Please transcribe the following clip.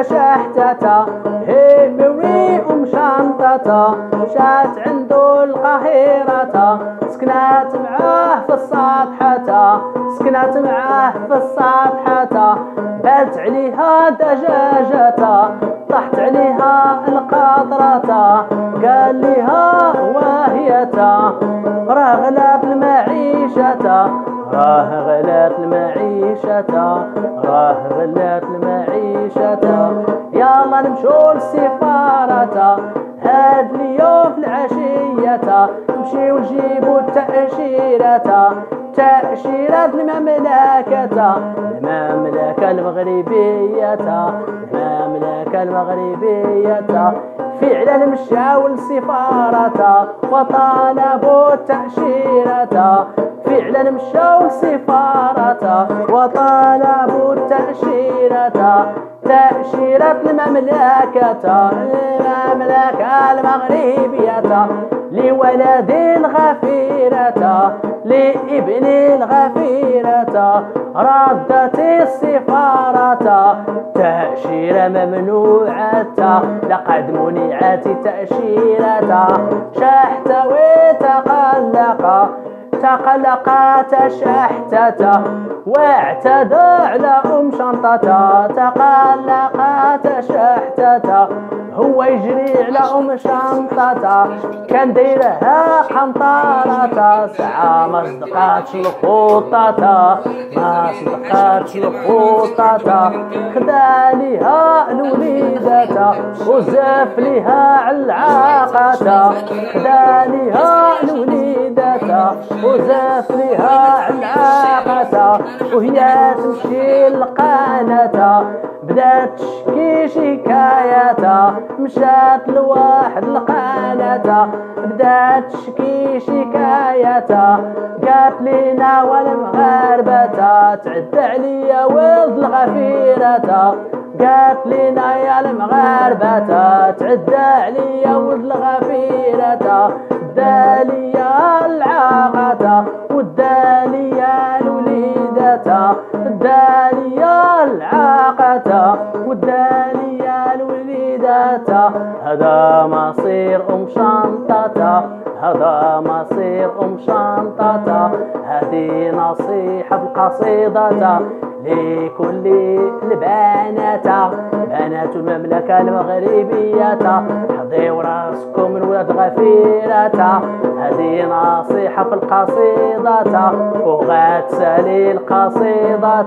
شحتة همي شنطة مشات عندو القاهرة سكنات معاه في السطحة سكنات معاه في السطحة بات عليها دجاجة طحت عليها القطرة قال ليها واهية راه غلات المعيشة راه غلات المعيشة راه غلات المعيشة يلا نمشو للسفارة هاد اليوم في العشية نمشيو نجيبو التأشيرة تأشيرة المملكة المملكة المغربية المملكة المغربية فعلا مشاو للسفارة وطالبوا التأشيرة فعلا مشاو للسفارة وطالبوا التأشيرة تأشيرة المملكة المملكة المغربية لولد الغفيرة لابن الغفيرة ردت السفارة تأشيرة ممنوعة لقد منعت تأشيرة شحت وتقلق تقلقت شحتة واعتدى على شنطة تقلقت شحتة هو يجري على شنطة كان دايرها قنطرة ساعة ما صدقاتش الخطة ما صدقاتش الخطة خدا ليها الوليدة وزاف ليها علعاقة خدا ليها الوليدة وزاف ليها علعاقة وهي تمشي للقناة بدات تشكي شكاية مشات لواحد القناة بدات تشكي شكاية قالت لينا والمغاربة تعدى عليا ولد الغفيرة قالت لينا يا المغاربة تعدى عليا ولد الغفيرة داليا العاقة وداليا الوليدة داليا العاقة وداليا الوليدة هذا مصير شنطة هذا مصير شنطة هذه نصيحة القصيدة لكل البنات بنات المملكة المغربية حضيوا راسكم من ولاد غفيرة هذه نصيحة في القصيدة وغتسالي القصيدة